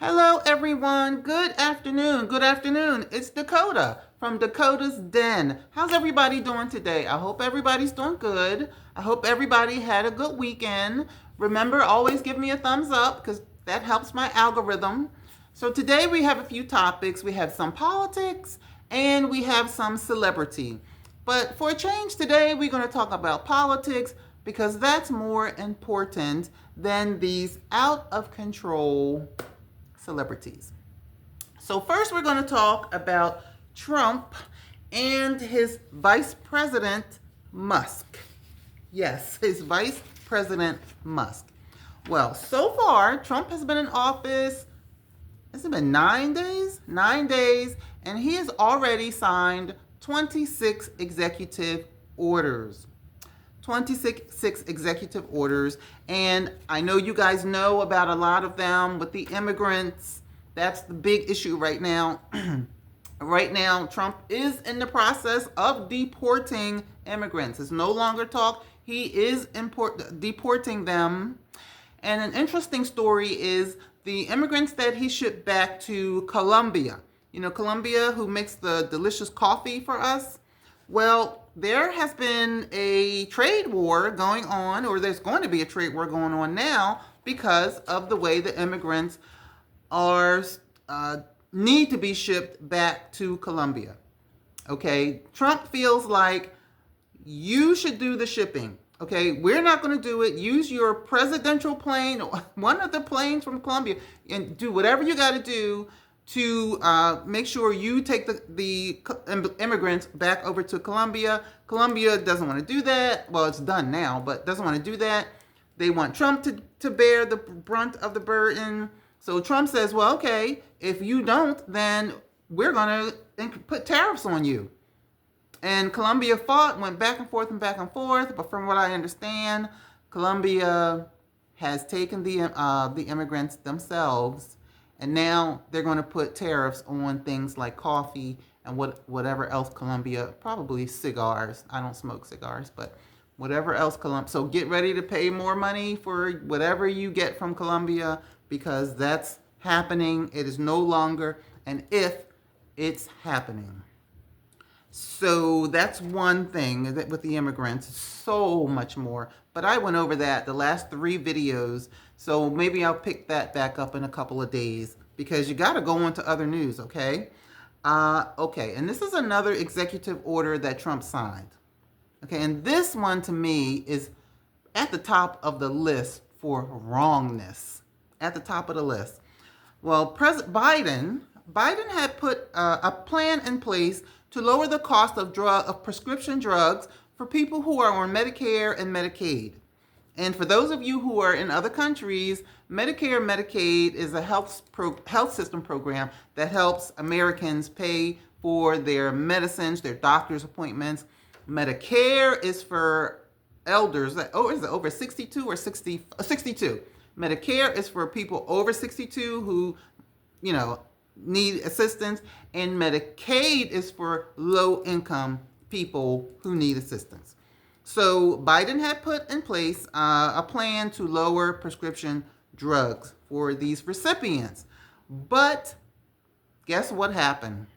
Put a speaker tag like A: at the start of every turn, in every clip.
A: Hello, everyone. Good afternoon. Good afternoon. It's Dakota from Dakota's Den. How's everybody doing today? I hope everybody's doing good. I hope everybody had a good weekend. Remember, always give me a thumbs up because that helps my algorithm. So today we have a few topics. We have some politics and we have some celebrity. But for a change today, we're going to talk about politics because that's more important than these out of control celebrities. So first we're going to talk about Trump and his Vice President Musk. Yes, his Vice President Musk. Well, so far Trump has been in office, has it been 9 days? 9 days, and he has already signed 26 executive orders. 26 executive orders, and I know you guys know about a lot of them with the immigrants. That's the big issue right now. Right now, Trump is in the process of deporting immigrants. It's no longer talk. He is deporting them. And an interesting story is the immigrants that he shipped back to Colombia. You know, Colombia, who makes the delicious coffee for us. Well, there has been a trade war going on, or there's going to be a trade war going on now because of the way the immigrants are need to be shipped back to Colombia. Okay, Trump feels like you should do the shipping. Okay, we're not going to do it. Use your presidential plane, one of the planes from Colombia, and do whatever you got to do to make sure you take the immigrants back over to Colombia. Colombia doesn't want to do that. Well, it's done now, but doesn't want to do that. They want Trump to bear the brunt of the burden. So Trump says, well, okay, if you don't, then we're going to put tariffs on you. And Colombia fought, went back and forth, but from what I understand, Colombia has taken the immigrants themselves, and now they're going to put tariffs on things like coffee and whatever else Colombia, probably cigars. I don't smoke cigars, but whatever else Colombia. So get ready to pay more money for whatever you get from Colombia because that's happening. It is no longer an if, it's happening. So that's one thing with the immigrants. So much more. But I went over that the last 3 videos. So maybe I'll pick that back up in a couple of days because you got to go on to other news, okay? Okay, and this is another executive order that Trump signed. Okay, and this one to me is at the top of the list for wrongness. At the top of the list. Well, President Biden had put a plan in place to lower the cost of prescription drugs for people who are on Medicare and Medicaid. And for those of you who are in other countries, Medicare and Medicaid is a health system program that helps Americans pay for their medicines, their doctor's appointments. Medicare is for elders. Is it over 62 or 62? Medicare is for people over 62 who, need assistance, and Medicaid is for low-income people who need assistance. So Biden had put in place a plan to lower prescription drugs for these recipients. But guess what happened?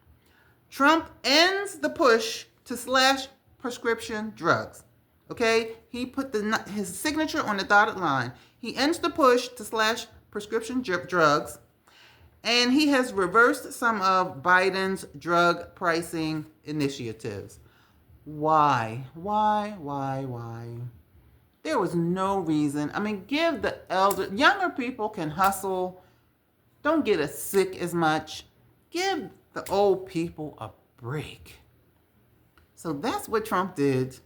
A: Trump ends the push to slash prescription drugs. Okay? He put his signature on the dotted line. He ends the push to slash prescription drugs. And he has reversed some of Biden's drug pricing initiatives. Why? There was no reason. I mean, give the younger people can hustle. Don't get us sick as much. Give the old people a break. So that's what Trump did.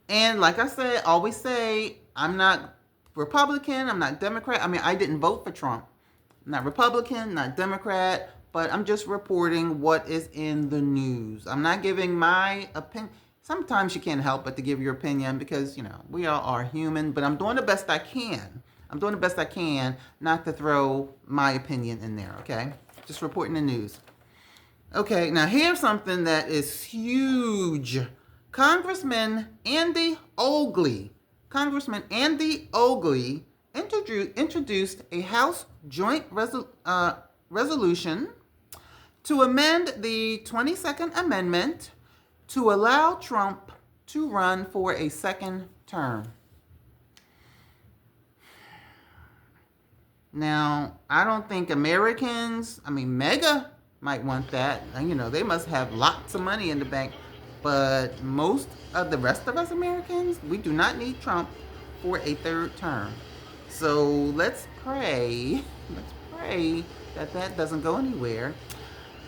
A: And like I said, always say, I'm not Republican, I'm not Democrat. I mean, I didn't vote for Trump. I'm not Republican, not Democrat, but I'm just reporting what is in the news. I'm not giving my opinion. Sometimes you can't help but to give your opinion because, we all are human, but I'm doing the best I can. I'm doing the best I can not to throw my opinion in there, okay? Just reporting the news. Okay, now here's something that is huge. Congressman Andy Ogley introduced a House joint resolution to amend the 22nd Amendment to allow Trump to run for a second term. Now, I don't think Americans, Mega might want that. They must have lots of money in the bank. But most of the rest of us Americans, we do not need Trump for a third term. So let's pray that that doesn't go anywhere.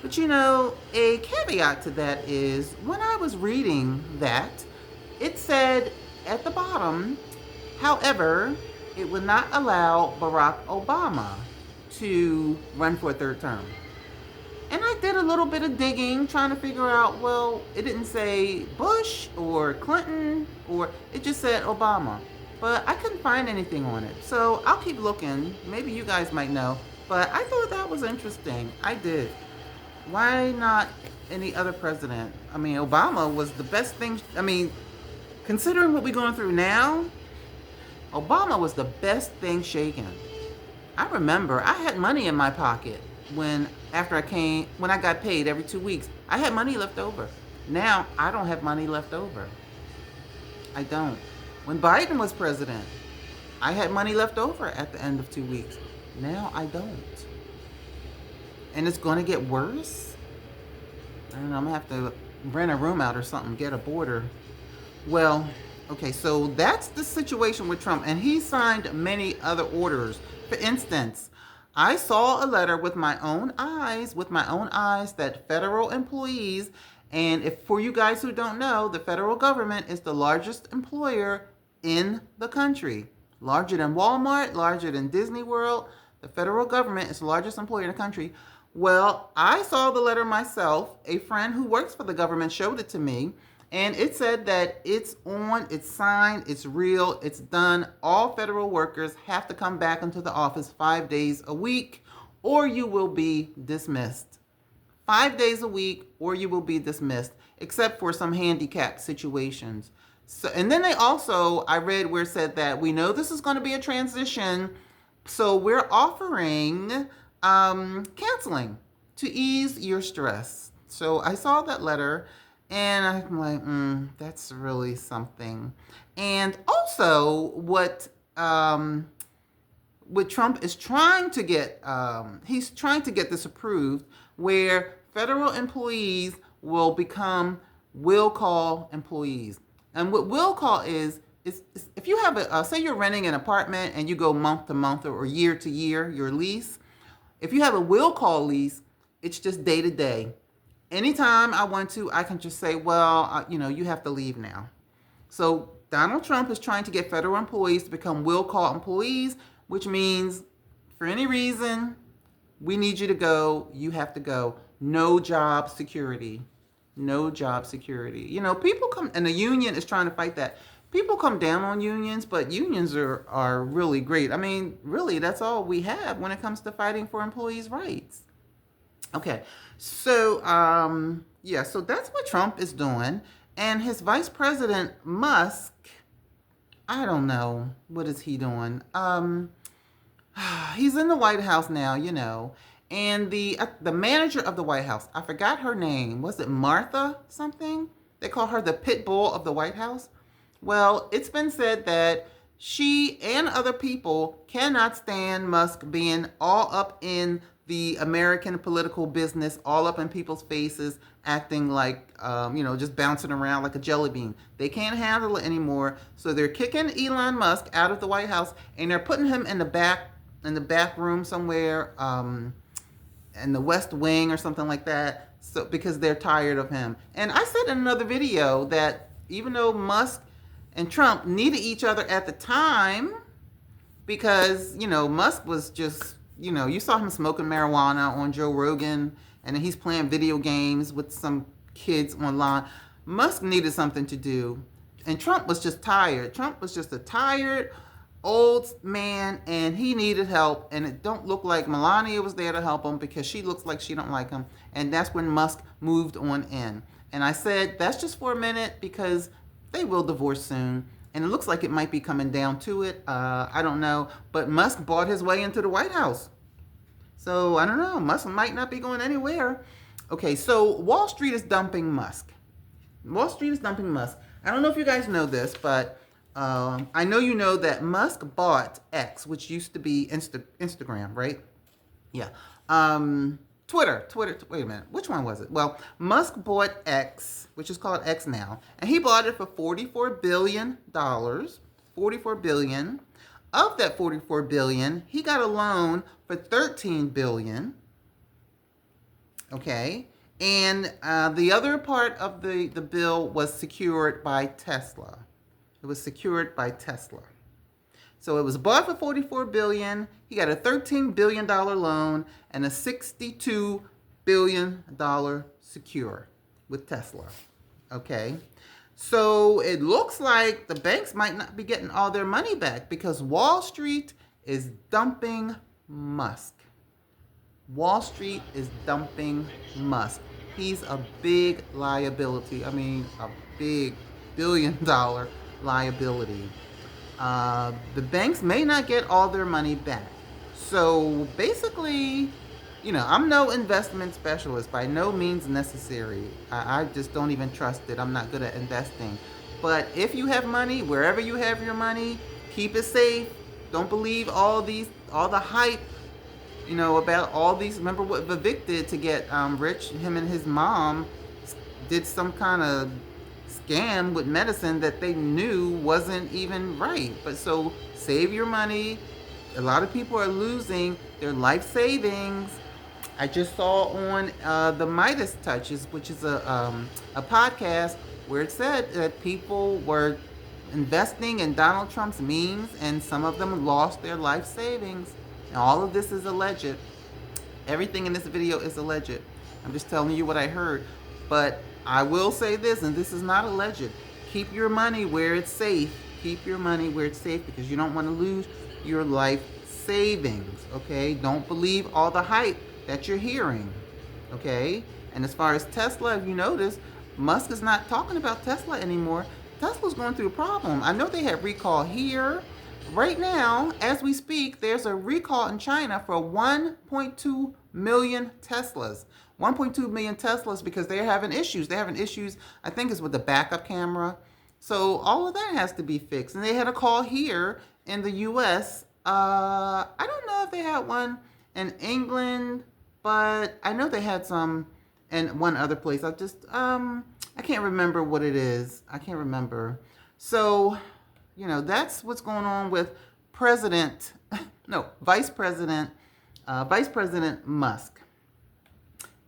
A: But a caveat to that is when I was reading that, it said at the bottom, however, it would not allow Barack Obama to run for a third term. And I did a little bit of digging, trying to figure out, well, it didn't say Bush or Clinton, or it just said Obama. But I couldn't find anything on it. So I'll keep looking. Maybe you guys might know. But I thought that was interesting. I did. Why not any other president? Obama was the best thing. Considering what we're going through now, Obama was the best thing shaking. I remember I had money in my pocket when I got paid every 2 weeks. I had money left over. Now I don't have money left over. I don't. When Biden was president, I had money left over at the end of 2 weeks. Now I don't. And it's going to get worse. I don't know, I'm going to have to rent a room out or something, get a border. Well, okay, so that's the situation with Trump. And he signed many other orders. For instance, I saw a letter with my own eyes, that federal employees, and if for you guys who don't know, the federal government is the largest employer in the country. Larger than Walmart, larger than Disney World. The federal government is the largest employer in the country. Well, I saw the letter myself. A friend who works for the government showed it to me. And it said that it's on, it's signed, it's real, it's done. All federal workers have to come back into the office 5 days a week, or you will be dismissed. 5 days a week, or you will be dismissed, except for some handicapped situations. So, and then I read where it said that we know this is going to be a transition, so we're offering canceling to ease your stress. So I saw that letter. And I'm like, that's really something. And also, what Trump is trying to get, he's trying to get this approved, where federal employees will become will call employees. And what will call is if you have say you're renting an apartment and you go month to month or year to year, your lease. If you have a will call lease, it's just day to day. Anytime I want to, I can just say, well, you have to leave now. So Donald Trump is trying to get federal employees to become will call employees, which means for any reason, we need you to go, you have to go. No job security. No job security. People come, and the union is trying to fight that. People come down on unions, but unions are really great. Really, that's all we have when it comes to fighting for employees' rights. Okay, so so that's what Trump is doing. And his vice president, Musk, I don't know, what is he doing? He's in the White House now, and the manager of the White House, I forgot her name. Was it Martha something? They call her the pit bull of the White House. Well, it's been said that she and other people cannot stand Musk being all up in the American political business, all up in people's faces, acting like, just bouncing around like a jelly bean. They can't handle it anymore. So they're kicking Elon Musk out of the White House, and they're putting him in the back room somewhere, in the West Wing or something like that. So because they're tired of him. And I said in another video that even though Musk and Trump needed each other at the time, because Musk was just, you saw him smoking marijuana on Joe Rogan, and then he's playing video games with some kids online. Musk needed something to do, and Trump was just tired. Trump was just a tired old man, and he needed help, and it don't look like Melania was there to help him because she looks like she don't like him, and that's when Musk moved on in. And I said, that's just for a minute because they will divorce soon. And it looks like it might be coming down to it. I don't know. But Musk bought his way into the White House. So I don't know. Musk might not be going anywhere. Okay, so Wall Street is dumping Musk. Wall Street is dumping Musk. I don't know if you guys know this, but I know you know that Musk bought X, which used to be Instagram, right? Yeah. Twitter. Wait a minute. Which one was it? Well, Musk bought X, which is called X now, and he bought it for $44 billion. $44 billion. Of that $44 billion, he got a loan for $13 billion. Okay. And the other part of the bill was secured by Tesla. It was secured by Tesla. So it was bought for $44 billion. He got a $13 billion loan and a $62 billion secure with Tesla. Okay. So it looks like the banks might not be getting all their money back because Wall Street is dumping Musk. Wall Street is dumping Musk. He's a big liability. I mean, a big billion-dollar liability. The banks may not get all their money back. So basically, I'm no investment specialist, by no means necessary. I just don't even trust it. I'm not good at investing. But if you have money, wherever you have your money, keep it safe. Don't believe all the hype, about all these. Remember what Vivek did to get rich? Him and his mom did some kind of scam with medicine that they knew wasn't even right. But so save your money. A lot of people are losing their life savings. I just saw on the Midas Touches, which is a podcast, where it said that people were investing in Donald Trump's memes and some of them lost their life savings. And all of this is alleged. Everything in this video is alleged. I'm just telling you what I heard. But I will say this, and this is not alleged. Keep your money where it's safe. Keep your money where it's safe because you don't want to lose your life savings, okay? Don't believe all the hype that you're hearing, okay? And as far as Tesla, if you notice, Musk is not talking about Tesla anymore. Tesla's going through a problem. I know they have recall here. Right now, as we speak, there's a recall in China for 1.2 million Teslas. 1.2 million Teslas because they're having issues. They're having issues, I think it's with the backup camera. So all of that has to be fixed. And they had a call here in the U.S. I don't know if they had one in England, but I know they had some in one other place. I can't remember what it is. I can't remember. So, that's what's going on with Vice President Musk.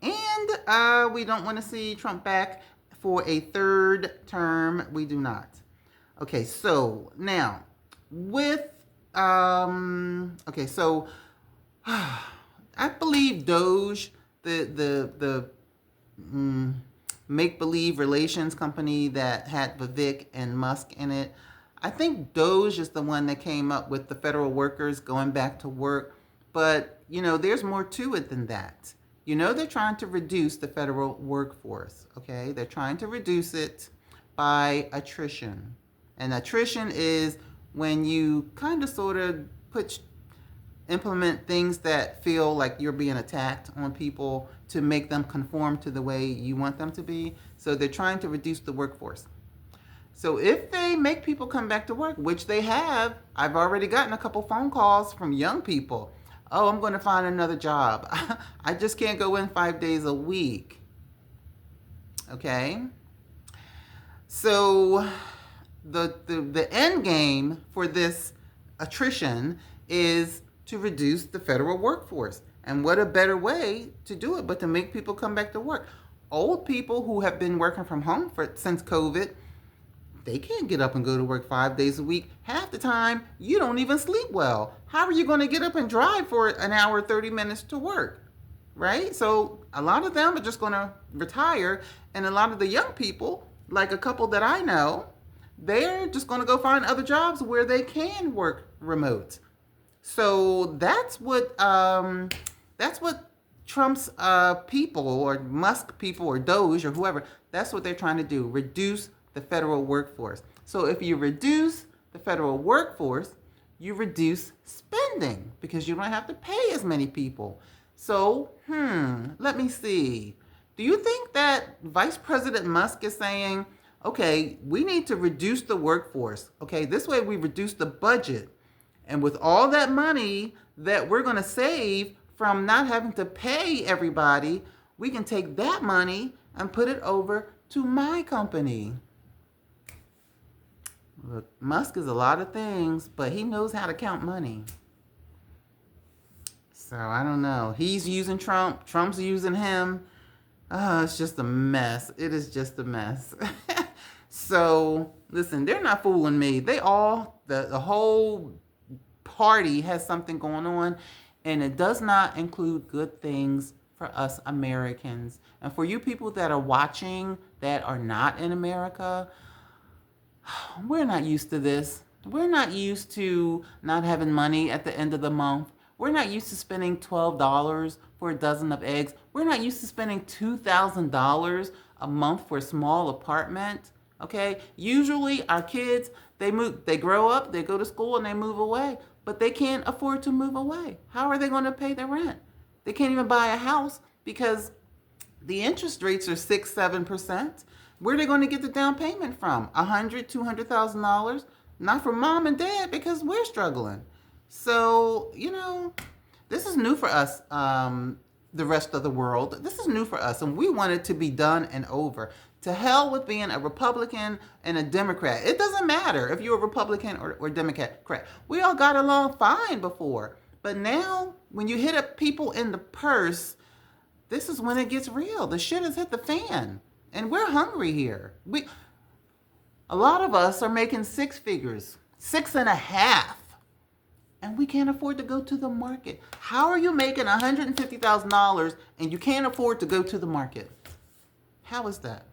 A: And we don't want to see Trump back for a third term. We do not. Okay, so now with so I believe Doge, the make-believe relations company that had Vivek and Musk in it. I think Doge is the one that came up with the federal workers going back to work. But, there's more to it than that. They're trying to reduce the federal workforce, okay? They're trying to reduce it by attrition. And attrition is when you kind of sort of implement things that feel like you're being attacked on people to make them conform to the way you want them to be. So they're trying to reduce the workforce. So if they make people come back to work, which they have, I've already gotten a couple phone calls from young people. Oh, I'm going to find another job. I just can't go in 5 days a week. Okay? So the end game for this attrition is to reduce the federal workforce. And what a better way to do it but to make people come back to work. Old people who have been working from home since COVID, they can't get up and go to work 5 days a week. Half the time, you don't even sleep well. How are you going to get up and drive for an hour, 30 minutes to work? Right? So a lot of them are just going to retire. And a lot of the young people, like a couple that I know, they're just going to go find other jobs where they can work remote. So that's what Trump's people or Musk people or Doge or whoever, that's what they're trying to do, reduce the federal workforce. So if you reduce the federal workforce, you reduce spending because you don't have to pay as many people. So, let me see. Do you think that Vice President Musk is saying, okay, we need to reduce the workforce? Okay, this way we reduce the budget. And with all that money that we're going to save from not having to pay everybody, we can take that money and put it over to my company. Look, Musk is a lot of things, but he knows how to count money. So I don't know. He's using Trump. Trump's using him. It's just a mess. It is just a mess. So listen, they're not fooling me. The whole party has something going on, and it does not include good things for us Americans. And for you people that are watching that are not in America, we're not used to this. We're not used to not having money at the end of the month. We're not used to spending $12 for a dozen of eggs. We're not used to spending $2,000 a month for a small apartment. Okay? Usually our kids, they grow up, they go to school and they move away, but they can't afford to move away. How are they going to pay their rent? They can't even buy a house because the interest rates are 6-7%. Where are they going to get the down payment from? $100,000, $200,000? Not from mom and dad because we're struggling. So, this is new for us, the rest of the world. This is new for us, and we want it to be done and over. To hell with being a Republican and a Democrat. It doesn't matter if you're a Republican or Democrat. We all got along fine before. But now, when you hit up people in the purse, this is when it gets real. The shit has hit the fan. And we're hungry here. A lot of us are making six figures, 6.5. And we can't afford to go to the market. How are you making $150,000 and you can't afford to go to the market? How is that?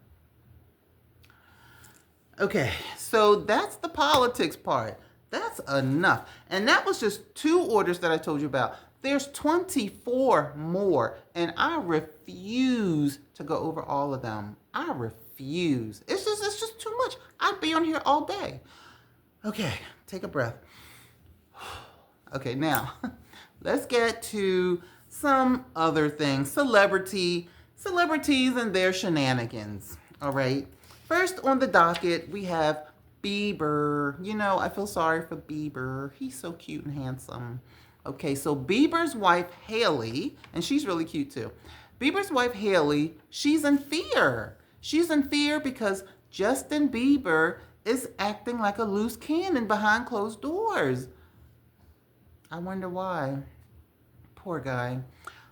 A: Okay, so that's the politics part. That's enough. And that was just 2 orders that I told you about. There's 24 more, and I refuse to go over all of them. I refuse. It's just too much. I'd be on here all day. Okay, take a breath. Okay, now let's get to some other things. Celebrities and their shenanigans. All right. First on the docket, we have Bieber. I feel sorry for Bieber. He's so cute and handsome. Okay, so Bieber's wife, Haley, and she's really cute too. Bieber's wife, Haley, she's in fear. She's in fear because Justin Bieber is acting like a loose cannon behind closed doors. I wonder why. Poor guy.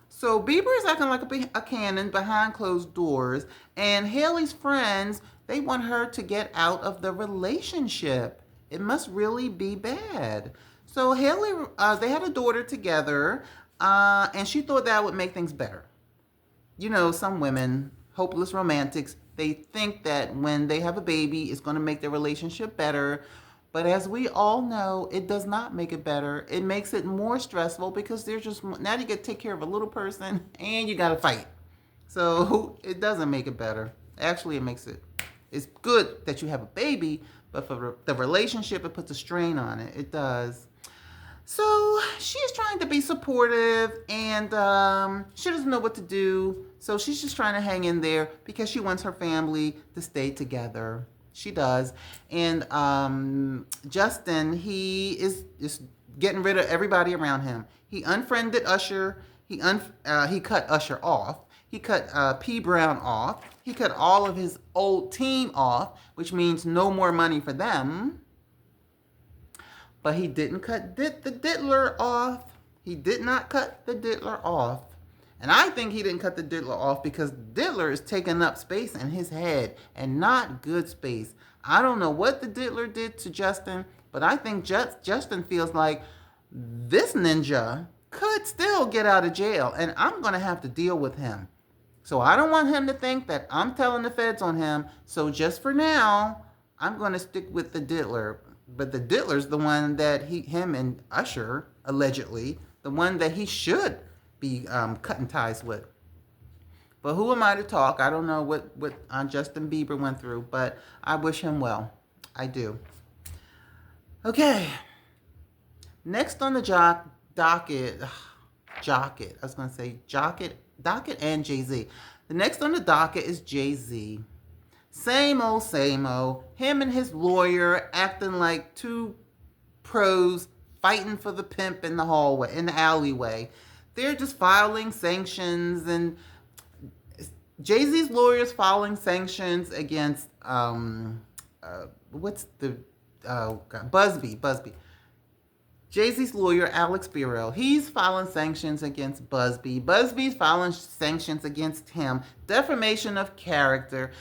A: So Bieber is acting like a cannon behind closed doors, and Haley's friends, they want her to get out of the relationship. It must really be bad. So Haley, they had a daughter together, and she thought that would make things better. Some women, hopeless romantics, they think that when they have a baby, it's going to make their relationship better. But as we all know, it does not make it better. It makes it more stressful because now you got to take care of a little person and you got to fight. So it doesn't make it better. Actually, it's good that you have a baby, but for the relationship, it puts a strain on it. It does. So she's trying to be supportive, and she doesn't know what to do. So she's just trying to hang in there because she wants her family to stay together. She does. And Justin, he is getting rid of everybody around him. He unfriended Usher. He cut Usher off. He cut P. Brown off. He cut all of his old team off, which means no more money for them. But he didn't cut the diddler off. He did not cut the diddler off. And I think he didn't cut the diddler off because diddler is taking up space in his head and not good space. I don't know what the diddler did to Justin, but I think Justin feels like this ninja could still get out of jail, and I'm going to have to deal with him. So I don't want him to think that I'm telling the feds on him. So just for now, I'm going to stick with the diddler. But the diddler's the one that him and Usher, allegedly, the one that he should be cutting ties with. But who am I to talk? I don't know what Justin Bieber went through, but I wish him well. I do. Okay. Next on the docket, I was going to say docket and Jay-Z. The next on the docket is Jay-Z. Same old, same old. Him and his lawyer acting like two pros fighting for the pimp in the hallway, in the alleyway. They're just filing sanctions, and Jay-Z's lawyers filing sanctions against what's the Busby. Jay-Z's lawyer, Alex Spiro, he's filing sanctions against Busby. Busby's filing sanctions against him. Defamation of character.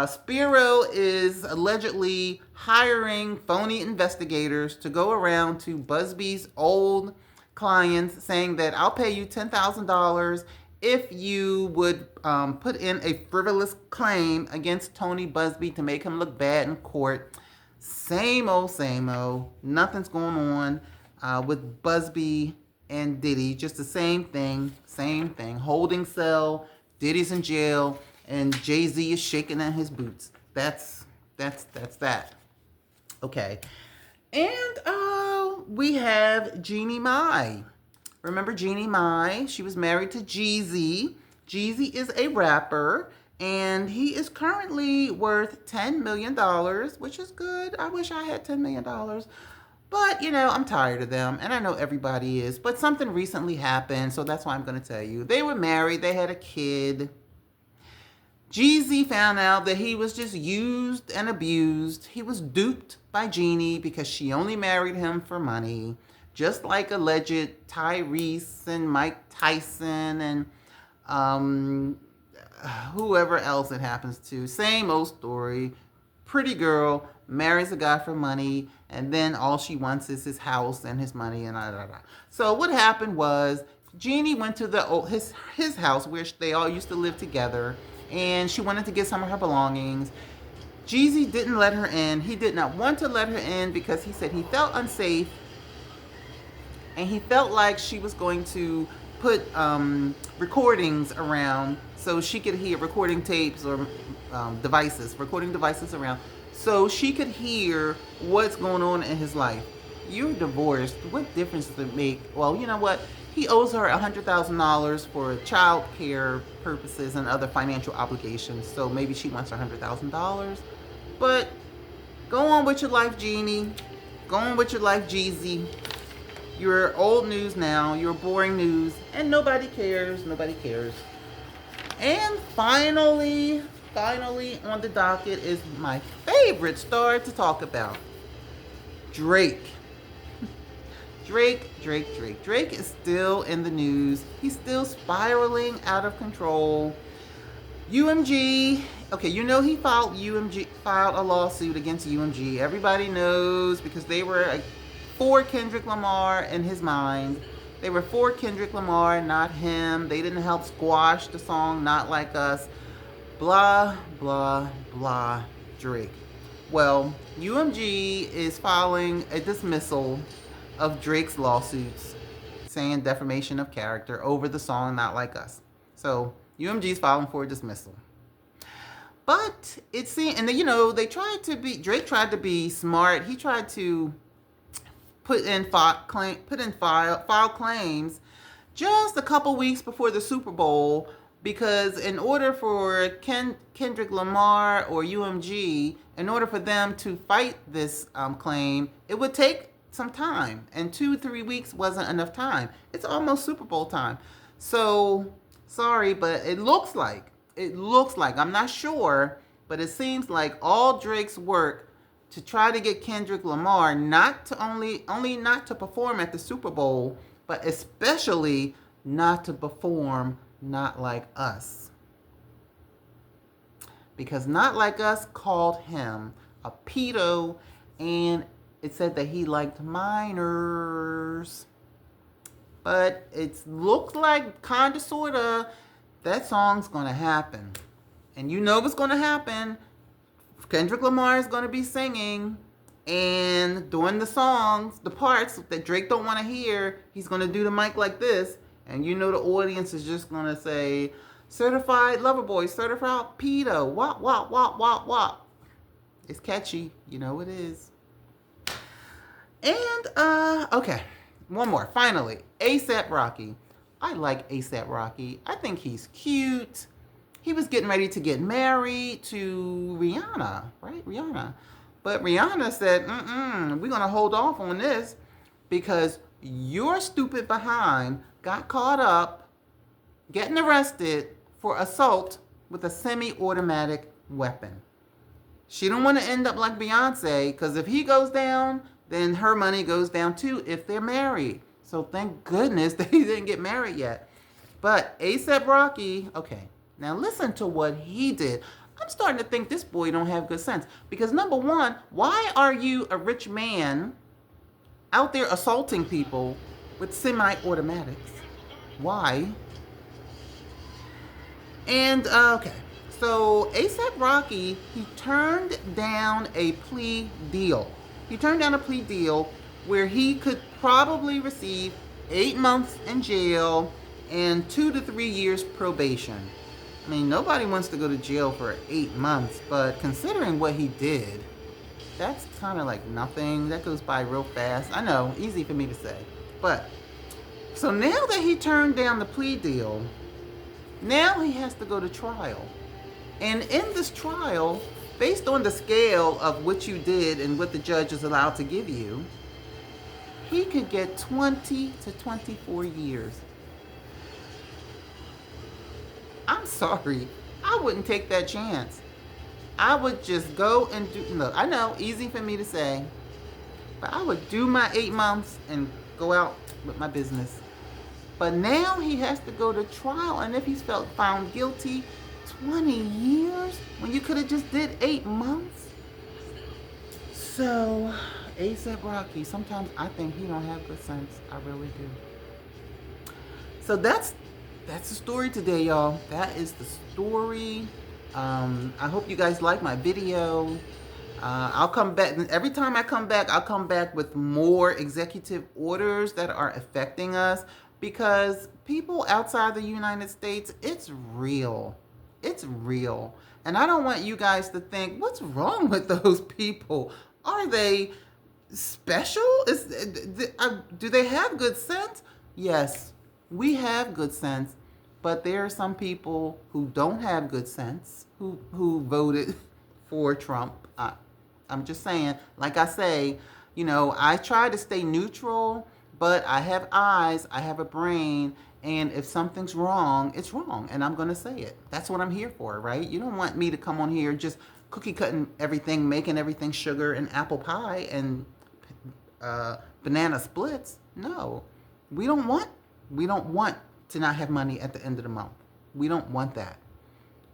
A: Spiro is allegedly hiring phony investigators to go around to Busby's old clients saying that I'll pay you $10,000 if you would put in a frivolous claim against Tony Busby to make him look bad in court. Same old, same old. Nothing's going on with Busby and Diddy. Just the same thing. Holding cell, Diddy's in jail, and Jay-Z is shaking in his boots. That's that. Okay. And we have Jeannie Mai. Remember Jeannie Mai? She was married to Jeezy. Jeezy is a rapper, and he is currently worth $10 million, which is good. I wish I had $10 million. But, I'm tired of them, and I know everybody is. But something recently happened, so that's why I'm going to tell you. They were married. They had a kid. Jeezy found out that he was just used and abused. He was duped by Jeannie because she only married him for money. Just like alleged Tyrese and Mike Tyson and whoever else it happens to. Same old story. Pretty girl marries a guy for money, and then all she wants is his house and his money and So what happened was Jeannie went to his house where they all used to live together, and she wanted to get some of her belongings. Jeezy didn't let her in. He did not want to let her in because he said he felt unsafe, and he felt like she was going to put recordings around so she could hear recording tapes or recording devices around so she could hear what's going on in his life. You're divorced. What difference does it make? Well, you know what? He owes her $100,000 for child care purposes and other financial obligations. So maybe she wants her $100,000. But go on with your life, Jeannie. Go on with your life, Jeezy. You're old news now. You're boring news. And nobody cares. Nobody cares. And finally on the docket is my favorite star to talk about. Drake. Drake is still in the news. He's still spiraling out of control. UMG, okay, he filed a lawsuit against UMG. Everybody knows because they were for Kendrick Lamar in his mind. They were for Kendrick Lamar, not him. They didn't help squash the song Not Like Us. Blah, blah, blah, Drake. Well, UMG is filing a dismissal of Drake's lawsuits saying defamation of character over the song Not Like Us. So UMG is filing for a dismissal. But it seemed, and Drake tried to be smart. He tried to file claims just a couple weeks before the Super Bowl, because in order for Kendrick Lamar or UMG, in order for them to fight this claim, it would take some time, and 2-3 weeks wasn't enough time. It's almost Super Bowl time. So sorry, but it looks like, I'm not sure, but it seems like all Drake's work to try to get Kendrick Lamar not to perform at the Super Bowl, but especially not to perform Not Like Us. Because Not Like Us called him a pedo, and it said that he liked minors. But it looks like, kinda, sorta, that song's gonna happen. And you know what's gonna happen. Kendrick Lamar is gonna be singing, and during the songs, the parts that Drake don't wanna hear, he's gonna do the mic like this, and the audience is just gonna say, certified lover boy, certified pedo, wop, wop, wop, wop, wop. It's catchy. You know it is. And, okay. One more. Finally, A$AP Rocky. I like A$AP Rocky. I think he's cute. He was getting ready to get married to Rihanna, right? Rihanna. But Rihanna said, we're going to hold off on this because your stupid behind got caught up getting arrested for assault with a semi-automatic weapon. She don't want to end up like Beyonce, because if he goes down, then her money goes down too if they're married. So thank goodness that he didn't get married yet. But A$AP Rocky, okay, now listen to what he did. I'm starting to think this boy don't have good sense. Because number one, why are you a rich man out there assaulting people with semi-automatics? Why? And, okay. So A$AP Rocky, he turned down a plea deal. He turned down a plea deal where he could probably receive 8 months in jail and 2 to 3 years probation. I mean, nobody wants to go to jail for 8 months, but considering what he did, that's kind of like nothing. That goes by real fast. I know, easy for me to say. But, so now that he turned down the plea deal, now he has to go to trial. And in this trial, based on the scale of what you did and what the judge is allowed to give you, he could get 20 to 24 years. I'm sorry. I wouldn't take that chance. I would just go and do, look, I know, easy for me to say, but I would do my 8 months and go out with my business. But now he has to go to trial, and if he's found guilty, 20 years when you could have just did 8 months. So, A$AP Rocky, sometimes I think he don't have good sense. I really do. So that's the story today, y'all. That is the story. I hope you guys like my video. I'll come back. Every time I come back, I'll come back with more executive orders that are affecting us, because people outside the United States, it's real. It's real. And I don't want you guys to think, what's wrong with those people? Are they special? Do they have good sense? Yes, we have good sense. But there are some people who don't have good sense, who voted for Trump. I'm just saying, like I say, you know, I try to stay neutral, but I have eyes, I have a brain, and if something's wrong, it's wrong, and I'm going to say it. That's what I'm here for, right? You don't want me to come on here just cookie cutting everything, making everything sugar and apple pie and banana splits. No, we don't want to not have money at the end of the month. We don't want that.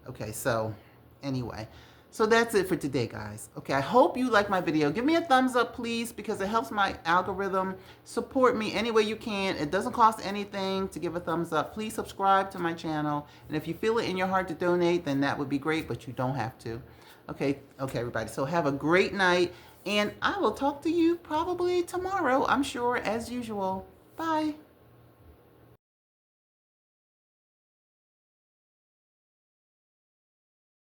A: Okay, so anyway. So that's it for today, guys. Okay, I hope you like my video. Give me a thumbs up, please, because it helps my algorithm. Support me any way you can. It doesn't cost anything to give a thumbs up. Please subscribe to my channel. And if you feel it in your heart to donate, then that would be great, but you don't have to. Okay, everybody. So have a great night, and I will talk to you probably tomorrow, I'm sure, as usual. Bye.